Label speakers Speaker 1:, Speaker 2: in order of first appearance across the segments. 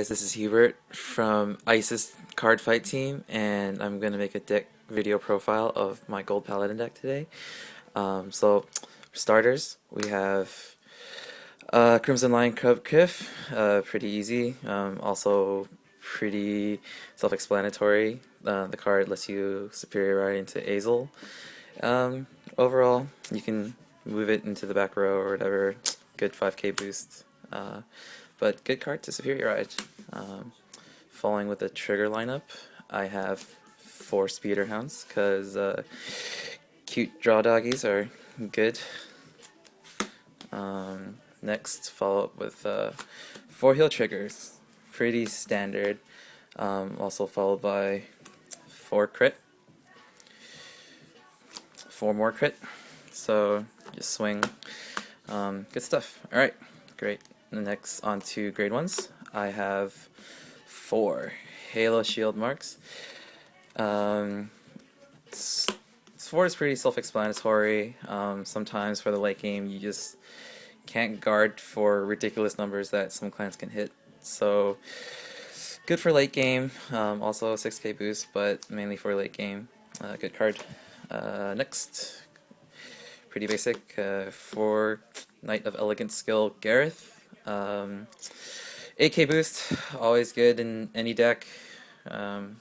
Speaker 1: This is Hubert from ISIS Cardfight team, and I'm going to make a deck video profile of my Gold Paladin deck today. For starters, we have Crimson Lion Cub Criff, pretty easy, also pretty self-explanatory. The card lets you superior ride into Azel. Overall, you can move it into the back row or whatever, good 5k boost. But good card to superior ride. Following with the trigger lineup, I have 4 speeder hounds because cute draw doggies are good. Next, follow up with 4 heal triggers, pretty standard. Also followed by 4 crit, 4 more crit. So just swing. Good stuff. All right, great. Next, on to grade 1s. I have 4 Halo Shield marks. 4 is pretty self-explanatory. Sometimes for the late game, you just can't guard for ridiculous numbers that some clans can hit. So good for late game. Also 6k boost, but mainly for late game. Good card. Next, pretty basic. 4 Knight of Elegant Skill Gareth. 8k boost, always good in any deck.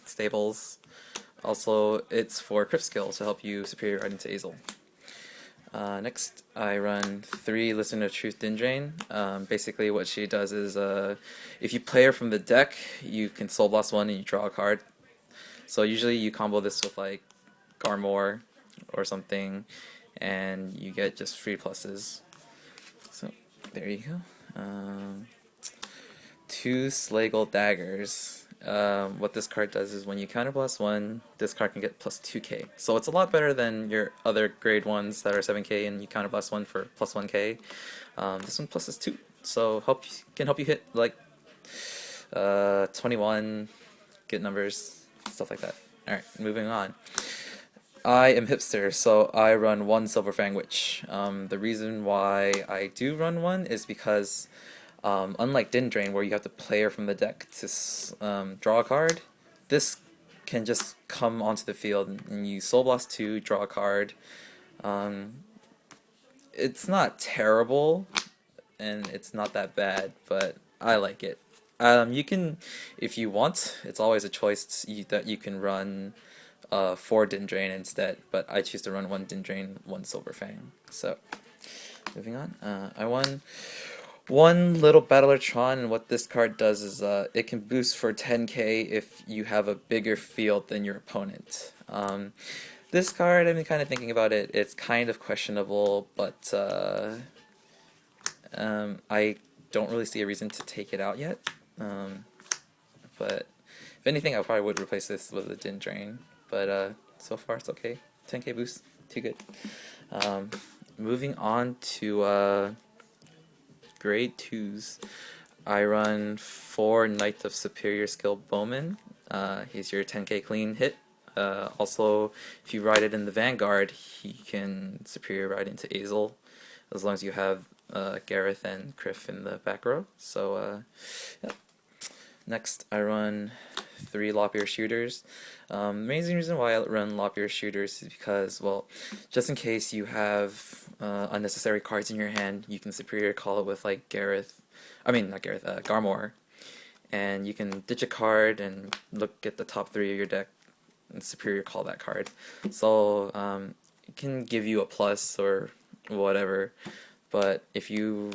Speaker 1: Stables. Also, it's for crit skill to help you superior ride into Azel. Next, I run 3 Listener of Truth Dindrain. Basically, what she does is, if you play her from the deck, you can Soul Blast 1 and you draw a card. So usually you combo this with like Garmor or something, and you get just free pluses. So there you go. 2 Slagle Daggers. What this card does is when you counterblast 1, this card can get plus 2k. So it's a lot better than your other grade 1s that are 7k and you counterblast 1 for plus 1k. This one pluses 2. So can help you hit like 21, good numbers, stuff like that. Alright, moving on. I am hipster, so I run 1 Silver Fang Witch. The reason why I do run 1 is because unlike Din Drain, where you have to play her from the deck to draw a card, this can just come onto the field and you Soul Blast 2, draw a card. It's not terrible, and it's not that bad, but I like it. You can, if you want, it's always a choice that you can run 4 Din Drain instead, but I choose to run 1 Din Drain, 1 Silver Fang. So, moving on. I won 1 little Battlertron, and what this card does is it can boost for 10k if you have a bigger field than your opponent. This card, I've been kind of thinking about it, it's kind of questionable, but I don't really see a reason to take it out yet. But if anything, I probably would replace this with a Din Drain. But so far it's okay. 10k boost, too good. Moving on to grade 2s. I run 4 Knight of Superior Skill Bowman. He's your 10k clean hit. Also, if you ride it in the Vanguard, he can superior ride into Azel, as long as you have Gareth and Criff in the back row. So, yeah. Next, I run 3 Lop-Ear Shooters. The main reason why I run Lop-Ear Shooters is because, well, just in case you have unnecessary cards in your hand, you can superior call it with like Garmor, and you can ditch a card and look at the top 3 of your deck and superior call that card. So it can give you a plus or whatever, but if you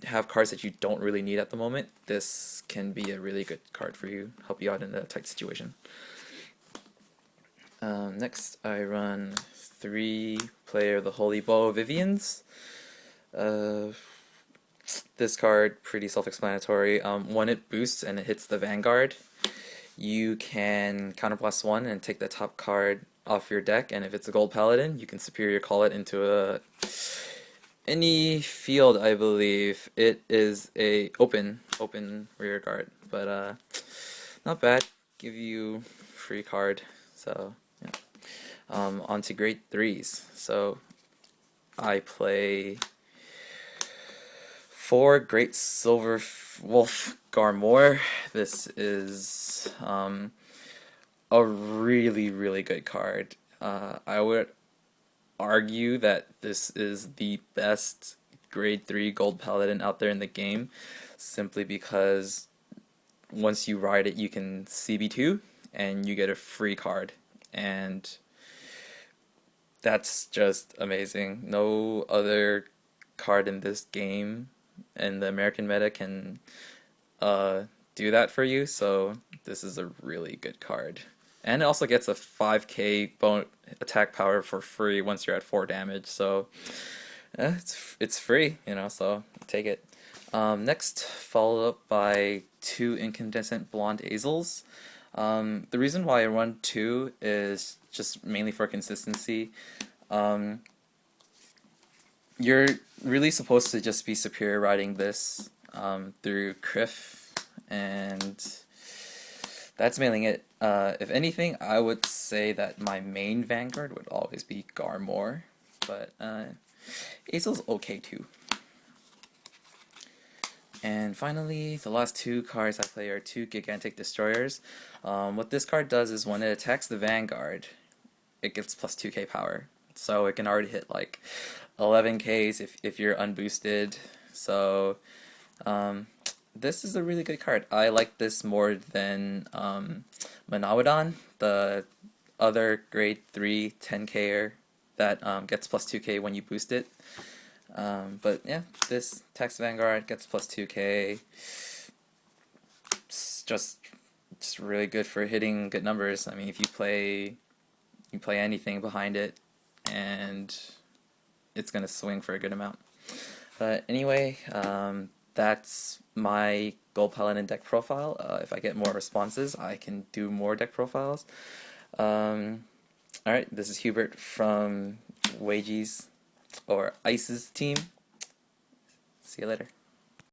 Speaker 1: have cards that you don't really need at the moment, this can be a really good card for you, help you out in a tight situation. Next, I run 3 Player the Holy Bow of Vivians. This card, pretty self-explanatory. When it boosts and it hits the Vanguard, you can counterblast 1 and take the top card off your deck, and if it's a Gold Paladin, you can superior call it into any field, I believe. It is a open rear guard, but not bad. Give you free card. So yeah. On to grade 3s. So I play 4 Great Silver Wolf Garmore. This is a really, really good card. I would argue that this is the best grade 3 Gold Paladin out there in the game, simply because once you ride it, you can CB2 and you get a free card. And that's just amazing. No other card in this game and the American meta can do that for you, so this is a really good card. And it also gets a 5k attack power for free once you're at 4 damage, so it's free, you know, so take it. Next, followed up by 2 incandescent blonde Azels. The reason why I run 2 is just mainly for consistency. You're really supposed to just be superior riding this through Criff, and that's mainly it. If anything, I would say that my main Vanguard would always be Garmore, but Azel's okay too. And finally, the last 2 cards I play are 2 Gigantic Destroyers. What this card does is when it attacks the Vanguard, it gets plus 2k power. So it can already hit like 11k's if you're unboosted. So this is a really good card. I like this more than Manawadon, the other grade 3 10k'er that gets plus 2k when you boost it. But yeah, this Tax Vanguard gets plus 2k. It's just really good for hitting good numbers. I mean, if you play anything behind it, and it's gonna swing for a good amount. But anyway, that's my Gold Paladin deck profile. If I get more responses, I can do more deck profiles. Alright, this is Hubert from Wages or Ice's team. See you later.